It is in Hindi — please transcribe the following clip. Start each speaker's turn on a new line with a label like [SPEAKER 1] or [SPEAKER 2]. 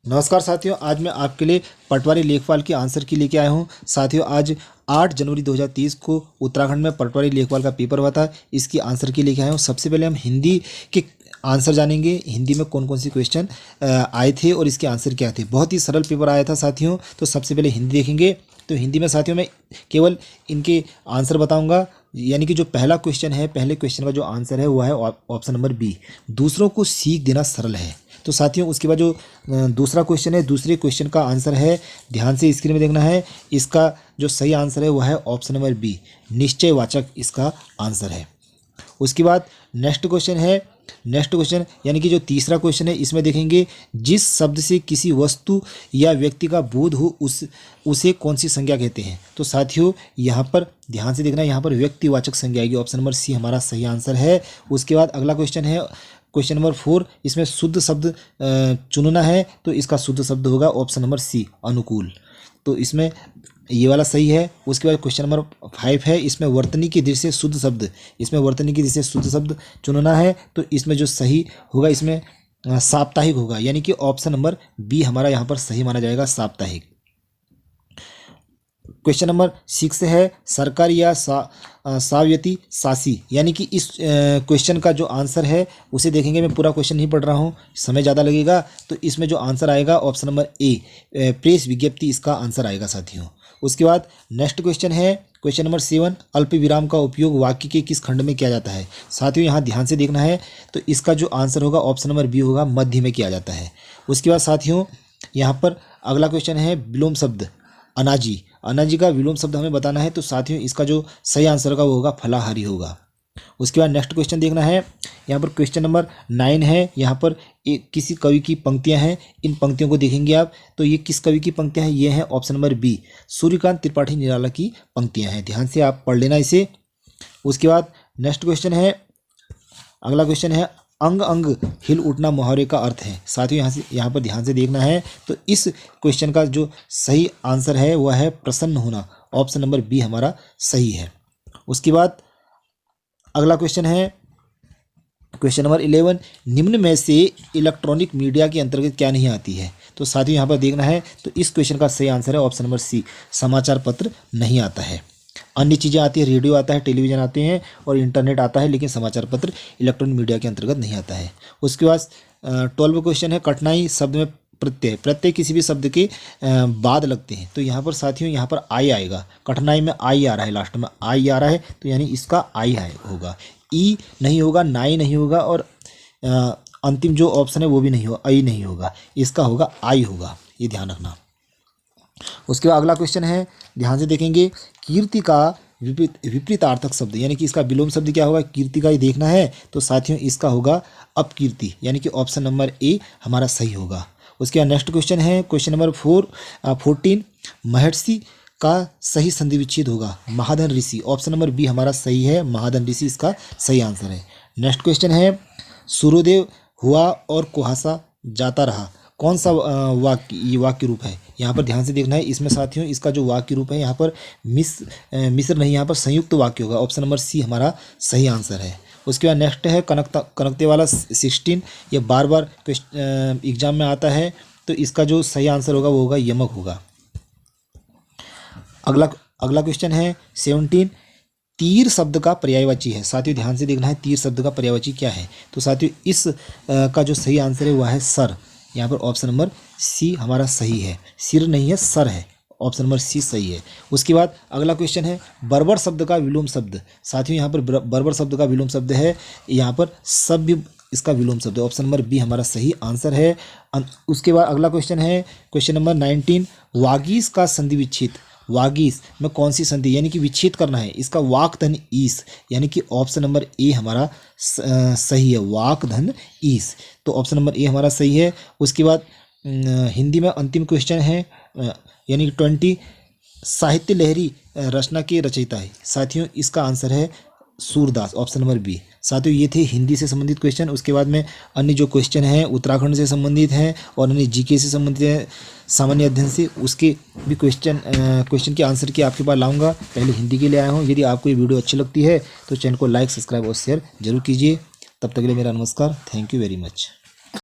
[SPEAKER 1] नमस्कार साथियों, आज मैं आपके लिए पटवारी लेखपाल की आंसर की लेके आया हूं। साथियों, आज 8 जनवरी 2023 को उत्तराखंड में पटवारी लेखपाल का पेपर हुआ था। इसकी आंसर की लेके आया हूं। सबसे पहले हम हिंदी के आंसर जानेंगे, हिंदी में कौन कौन सी क्वेश्चन आए थे और इसके आंसर क्या थे। बहुत ही सरल पेपर आया था साथियों। तो सबसे पहले हिंदी देखेंगे। तो हिंदी में साथियों मैं केवल इनके आंसर बताऊंगा, यानी कि जो पहला क्वेश्चन है, पहले क्वेश्चन का जो आंसर है वो है ऑप्शन नंबर बी, दूसरों को सीख देना सरल है। तो साथियों उसके बाद जो दूसरा क्वेश्चन है, दूसरे क्वेश्चन का आंसर है, ध्यान से स्क्रीन में देखना है, इसका जो सही आंसर है वह है ऑप्शन नंबर बी, निश्चयवाचक इसका आंसर है। उसके बाद नेक्स्ट क्वेश्चन है, नेक्स्ट क्वेश्चन यानी कि जो तीसरा क्वेश्चन है, इसमें देखेंगे जिस शब्द से किसी वस्तु या व्यक्ति का बोध हो उसे कौन सी संज्ञा कहते हैं। तो साथियों यहाँ पर ध्यान से देखना है, यहाँ पर व्यक्तिवाचक संज्ञा आएगी। ऑप्शन नंबर सी हमारा सही आंसर है। उसके बाद अगला क्वेश्चन है क्वेश्चन नंबर 4, इसमें शुद्ध शब्द चुनना है। तो इसका शुद्ध शब्द होगा ऑप्शन नंबर सी, अनुकूल। तो इसमें ये वाला सही है। उसके बाद क्वेश्चन नंबर 5 है, इसमें वर्तनी की दृष्टि से शुद्ध शब्द, इसमें वर्तनी की दृष्टि से शुद्ध शब्द चुनना है। तो इसमें जो सही होगा, इसमें साप्ताहिक होगा, यानी कि ऑप्शन नंबर बी हमारा यहाँ पर सही माना जाएगा, साप्ताहिक। क्वेश्चन नंबर 6 है, सरकारी या सावयती शासी, यानी कि इस क्वेश्चन का जो आंसर है उसे देखेंगे। मैं पूरा क्वेश्चन नहीं पढ़ रहा हूँ, समय ज़्यादा लगेगा। तो इसमें जो आंसर आएगा ऑप्शन नंबर ए, प्रेस विज्ञप्ति इसका आंसर आएगा साथियों। उसके बाद नेक्स्ट क्वेश्चन है क्वेश्चन नंबर 7, अल्प विराम का उपयोग वाक्य के किस खंड में किया जाता है। साथियों यहाँ ध्यान से देखना है। तो इसका जो आंसर होगा ऑप्शन नंबर बी होगा, मध्य में किया जाता है। उसके बाद साथियों यहाँ पर अगला क्वेश्चन है विलोम शब्द, अनाजी, अनाजी का विलोम शब्द हमें बताना है। तो साथियों इसका जो सही आंसर होगा वो होगा फलाहारी होगा। उसके बाद नेक्स्ट क्वेश्चन देखना है, यहाँ पर क्वेश्चन नंबर 9 है। यहाँ पर किसी कवि की पंक्तियाँ हैं, इन पंक्तियों को देखेंगे आप। तो ये किस कवि की पंक्तियाँ हैं, ये हैं option number B, Suryakant Tripathi Nirala की पंक्तियाँ हैं। ध्यान से आप पढ़ लेना इसे। उसके बाद नेक्स्ट क्वेश्चन है, अगला क्वेश्चन है, अंग अंग हिल उठना मुहावरे का अर्थ है। साथियों यहाँ पर ध्यान से देखना है। तो इस क्वेश्चन का जो सही आंसर है वह है प्रसन्न होना, ऑप्शन नंबर बी हमारा सही है। उसके बाद अगला क्वेश्चन है क्वेश्चन नंबर 11, निम्न में से इलेक्ट्रॉनिक मीडिया के अंतर्गत क्या नहीं आती है। तो साथियों यहाँ पर देखना है। तो इस क्वेश्चन का सही आंसर है ऑप्शन नंबर सी, समाचार पत्र नहीं आता है। अन्य चीज़ें आती है, रेडियो आता है, टेलीविज़न आते हैं और इंटरनेट आता है, लेकिन समाचार पत्र इलेक्ट्रॉनिक मीडिया के अंतर्गत नहीं आता है। उसके बाद 12वां क्वेश्चन है, कठिनाई शब्द में प्रत्यय, प्रत्यय किसी भी शब्द के बाद लगते हैं। तो यहाँ पर साथियों यहाँ पर आई आएगा, कठिनाई में आई आ रहा है, लास्ट में आई आ रहा है, तो यानी इसका आई होगा। ई नहीं होगा, नाई नहीं होगा, और अंतिम जो ऑप्शन है वो भी नहीं होगा, आई नहीं होगा, इसका होगा आई होगा, ये ध्यान रखना। उसके बाद अगला क्वेश्चन है, ध्यान से देखेंगे, कीर्ति का विपरीतार्थक शब्द, यानी कि इसका विलोम शब्द क्या होगा, कीर्ति का ही देखना है। तो साथियों इसका होगा अपकीर्ति, यानी कि ऑप्शन नंबर ए हमारा सही होगा। उसके बाद नेक्स्ट क्वेश्चन है क्वेश्चन नंबर 14, महर्षि का सही संधि विच्छेद होगा महाधन ऋषि, ऑप्शन नंबर बी हमारा सही है, महाधन ऋषि इसका सही आंसर है। नेक्स्ट क्वेश्चन है, सूर्योदय हुआ और कुहासा जाता रहा, कौन सा वाक्य रूप है। यहाँ पर ध्यान से देखना है। इसमें साथियों इसका जो वाक्य रूप है यहाँ पर मिश्र नहीं, यहाँ पर संयुक्त वाक्य होगा, ऑप्शन नंबर सी हमारा सही आंसर है। उसके बाद नेक्स्ट है कनकते वाला 16, ये बार बार एग्जाम में आता है। तो इसका जो सही आंसर होगा वो होगा यमक होगा। अगला क्वेश्चन है 17, तीर शब्द का पर्यायवाची है। साथियों ध्यान से देखना है, तीर शब्द का पर्यायवाची क्या है। तो साथियों इस का जो सही आंसर है वह है सर, यहाँ पर ऑप्शन नंबर सी हमारा सही है, सिर नहीं है सर है, ऑप्शन नंबर सी सही है। उसके बाद अगला क्वेश्चन है, बर्बर शब्द का विलोम शब्द। साथियों यहाँ पर बर्बर शब्द का विलोम शब्द है, यहाँ पर सभ्य इसका विलोम शब्द है, ऑप्शन नंबर बी हमारा सही आंसर है। उसके बाद अगला क्वेश्चन है क्वेश्चन नंबर 19, वागीश का संधि विच्छेद, वागीश में कौन सी संधि, यानी कि विच्छेद करना है, इसका वाक धन ईस, यानी कि ऑप्शन नंबर ए हमारा सही है, वाक धन ईस। तो ऑप्शन नंबर ए हमारा सही है। उसके बाद हिंदी में अंतिम क्वेश्चन है, यानी कि 20, साहित्य लहरी रचना के रचयिता है। साथियों इसका आंसर है सूरदास, ऑप्शन नंबर बी। साथियों ये थे हिंदी से संबंधित क्वेश्चन। उसके बाद में अन्य जो क्वेश्चन हैं उत्तराखंड से संबंधित हैं और अन्य जीके से संबंधित हैं, सामान्य अध्ययन से, उसके भी क्वेश्चन के आंसर की आपके पास लाऊंगा। पहले हिंदी के लिए आया हूँ। यदि आपको ये वीडियो अच्छी लगती है तो चैनल को लाइक, सब्सक्राइब और शेयर जरूर कीजिए। तब तक के लिए मेरा नमस्कार। Thank you very much.